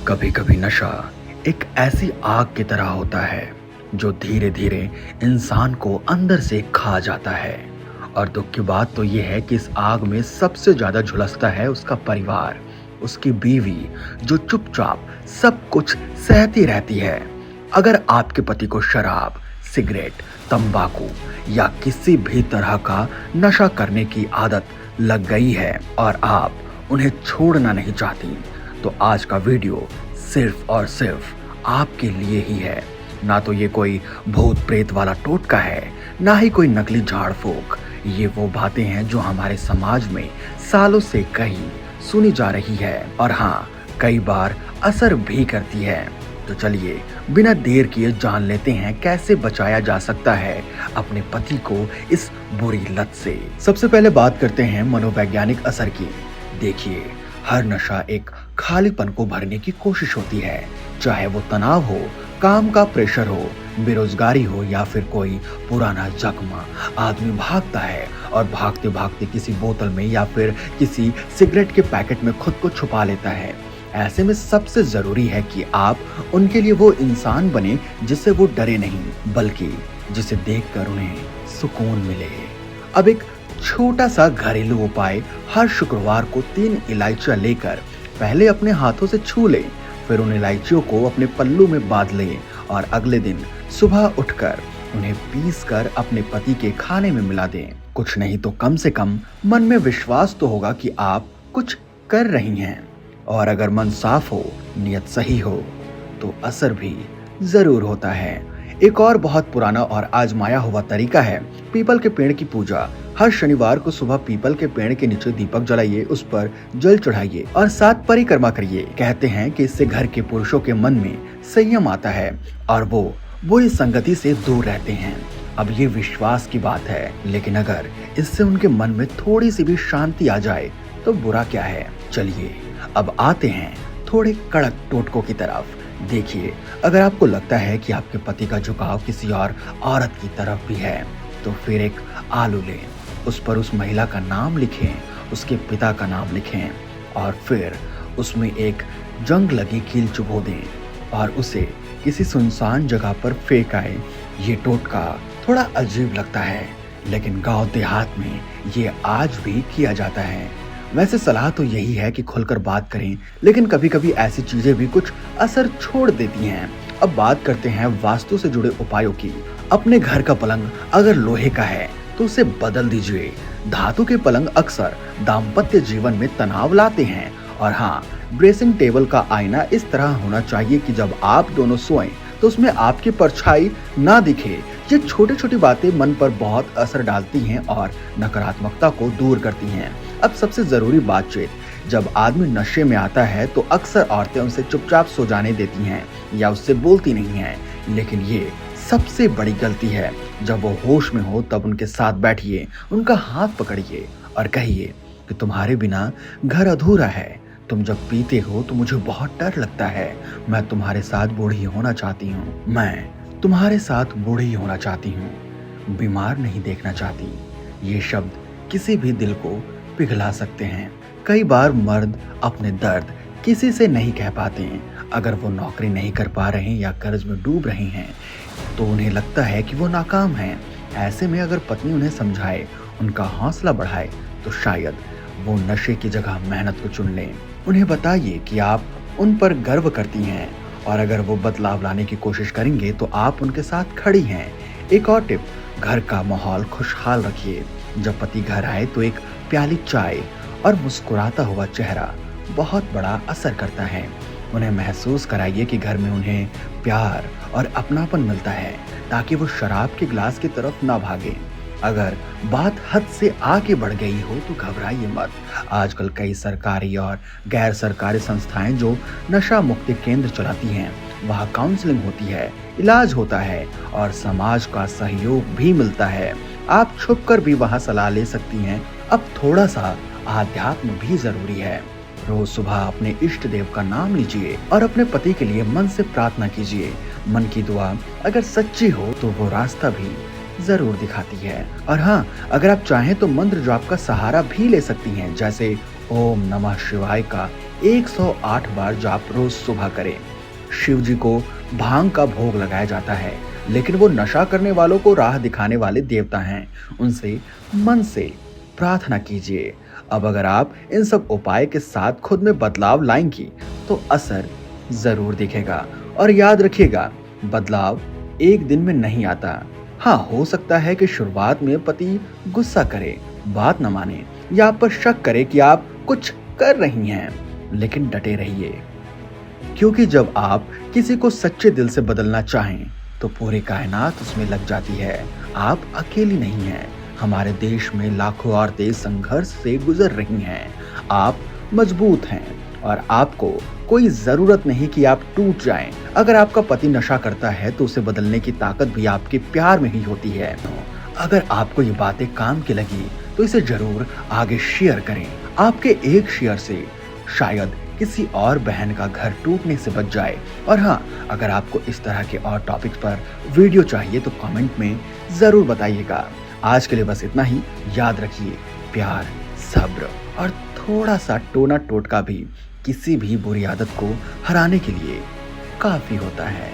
कभी कभी नशा एक ऐसी आग की तरह होता है जो धीरे धीरे इंसान को अंदर से खा जाता है। और दुख की बात तो यह है कि इस आग में सबसे ज्यादा झुलसता है उसका परिवार, उसकी बीवी, जो चुपचाप सब कुछ सहती रहती है। अगर आपके पति को शराब, सिगरेट, तंबाकू या किसी भी तरह का नशा करने की आदत लग गई है और आप उन्हें छोड़ना नहीं चाहती, तो आज का वीडियो सिर्फ और सिर्फ आपके लिए ही है। ना तो ये कोई भूत प्रेत वाला टोटका है, ना ही कोई नकली झाड़ फूक। ये वो बातें हैं जो हमारे समाज में सालों से कहीं सुनी जा रही है और हाँ, कई बार असर भी करती है। तो चलिए बिना देर किए जान लेते हैं कैसे बचाया जा सकता है अपने पति को इस बुरी लत से। सबसे पहले बात करते हैं मनोवैज्ञानिक असर की। देखिए, हर नशा एक खालीपन को भरने की कोशिश होती है, चाहे वो तनाव हो, काम का प्रेशर हो, बेरोजगारी हो या फिर कोई पुराना जख्म। आदमी भागता है और भागते भागते किसी बोतल में या फिर किसी सिगरेट के पैकेट में खुद को छुपा लेता है। ऐसे में सबसे जरूरी है कि आप उनके लिए वो इंसान बने जिससे वो डरे नहीं, बल्कि जिसे देखकर उन्हें सुकून मिले। अब एक छोटा सा घरेलू उपाय, हर शुक्रवार को 3 इलायचियां लेकर पहले अपने हाथों से छू लें, फिर उन इलायचियों को अपने पल्लू में बांध लें और अगले दिन सुबह उठकर उन्हें पीस कर अपने पति के खाने में मिला दें। कुछ नहीं तो कम से कम मन में विश्वास तो होगा कि आप कुछ कर रही हैं। और अगर मन साफ हो, नियत सही हो, तो असर भी जरूर होता है। एक और बहुत पुराना और आजमाया हुआ तरीका है पीपल के पेड़ की पूजा। हर शनिवार को सुबह पीपल के पेड़ के नीचे दीपक जलाइए, उस पर जल चढ़ाइए और 7 परिक्रमा करिए। कहते हैं कि इससे घर के पुरुषों के मन में संयम आता है और वो बुरी संगति से दूर रहते हैं। अब ये विश्वास की बात है, लेकिन अगर इससे उनके मन में थोड़ी सी भी शांति आ जाए तो बुरा क्या है। चलिए अब आते हैं थोड़े कड़क टोटकों की तरफ। देखिए, अगर आपको लगता है कि आपके पति का झुकाव किसी और औरत की तरफ भी है, तो फिर एक आलू लें, उस पर उस महिला का नाम लिखें, उसके पिता का नाम लिखें और फिर उसमें एक जंग लगी कील चुभो दें और उसे किसी सुनसान जगह पर फेंक आए। ये टोटका थोड़ा अजीब लगता है, लेकिन गांव देहात में ये आज भी किया जाता है। वैसे सलाह तो यही है कि खुलकर बात करें, लेकिन कभी कभी ऐसी चीजें भी कुछ असर छोड़ देती हैं। अब बात करते हैं वास्तु से जुड़े उपायों की। अपने घर का पलंग अगर लोहे का है तो उसे बदल दीजिए। धातु के पलंग अक्सर दाम्पत्य जीवन में तनाव लाते हैं। और हाँ, ड्रेसिंग टेबल का आईना इस तरह होना चाहिए कि जब आप दोनों सोएं तो उसमें आपकी परछाई ना दिखे। ये छोटी छोटी बातें मन पर बहुत असर डालती हैं और नकारात्मकता को दूर करती हैं। अब सबसे जरूरी बातचीत, जब आदमी नशे में आता है तो अक्सर औरतें उनसे चुपचाप सो जाने देती हैं या उससे बोलती नहीं हैं, लेकिन ये सबसे बड़ी गलती है। जब वो होश में हो तब उनके साथ बैठिए, उनका हाथ पकड़िए और कहिए कि तुम्हारे बिना घर अधूरा है। तुम जब पीते हो तो मुझे बहुत डर लगता है। मैं तुम्हारे साथ बूढ़ी होना चाहती हूँ। मैं तुम्हारे साथ बूढ़ी होना चाहती हूँ, बीमार नहीं देखना चाहती। ये शब्द किसी भी दिल को पिघला सकते हैं। कई बार मर्द अपने दर्द किसी से नहीं कह पाते हैं। अगर वो नौकरी नहीं कर पा रहे हैं या कर्ज में डूब रहे हैं तो उन्हें लगता है कि वो नाकाम हैं। ऐसे में अगर पत्नी उन्हें समझाए, उनका हौसला बढ़ाए, तो शायद वो नशे की जगह मेहनत को चुन लें। उन्हें बताइए कि आप उन पर गर्व करती हैं और अगर वो बदलाव लाने की कोशिश करेंगे तो आप उनके साथ खड़ी हैं। एक और टिप, घर का माहौल खुशहाल रखिए। जब पति घर आए तो एक प्याली चाय और मुस्कुराता हुआ चेहरा बहुत बड़ा असर करता है। उन्हें महसूस कराइए कि घर में उन्हें प्यार और अपनापन मिलता है, ताकि वो शराब के गिलास की तरफ ना भागे। अगर बात हद से आगे बढ़ गई हो तो घबराइए मत। आजकल कई सरकारी और गैर सरकारी संस्थाएं जो नशा मुक्ति केंद्र चलाती हैं, वहाँ काउंसलिंग होती है, इलाज होता है और समाज का सहयोग भी मिलता है। आप छुपकर भी वहाँ सलाह ले सकती हैं। अब थोड़ा सा आध्यात्म भी जरूरी है। रोज सुबह अपने इष्ट देव का नाम लीजिए और अपने पति के लिए मन से प्रार्थना कीजिए। मन की दुआ अगर सच्ची हो तो वो रास्ता भी जरूर दिखाती है। और हाँ, अगर आप चाहें तो मंत्र जाप का सहारा भी ले सकती हैं, जैसे ओम नमः शिवाय का 108 बार जाप रोज सुबह करें। शिव जी को भांग का भोग लगाया जाता है, लेकिन वो नशा करने वालों को राह दिखाने वाले देवता हैं। उनसे मन से प्रार्थना कीजिए। अब अगर आप इन सब उपाय के साथ खुद में बदलाव लाएंगी तो असर जरूर दिखेगा। और याद रखिएगा, बदलाव एक दिन में नहीं आता। हाँ, हो सकता है कि शुरुआत में पति गुस्सा करे, बात न माने या आप पर शक करे कि आप कुछ कर रही हैं, लेकिन डटे रहिए, क्योंकि जब आप किसी को सच्चे दिल से बदलना चाहें तो पूरी कायनात उसमें लग जाती है। आप अकेली नहीं हैं। हमारे देश में लाखों औरतें संघर्ष से गुजर रही हैं। आप मजबूत हैं और आपको कोई जरूरत नहीं कि आप टूट जाएं। अगर आपका पति नशा करता है तो उसे बदलने की ताकत भी आपके प्यार में ही होती है। अगर आपको ये बातें काम की लगी तो इसे जरूर आगे शेयर करें। आपके एक शेयर से शायद किसी और बहन का घर टूटने से बच जाए। और हाँ, अगर आपको इस तरह के और टॉपिक्स पर वीडियो चाहिए तो कमेंट में जरूर बताइएगा। आज के लिए बस इतना ही। याद रखिए, प्यार, सब्र और थोड़ा सा टोना टोटका भी किसी भी बुरी आदत को हराने के लिए काफी होता है।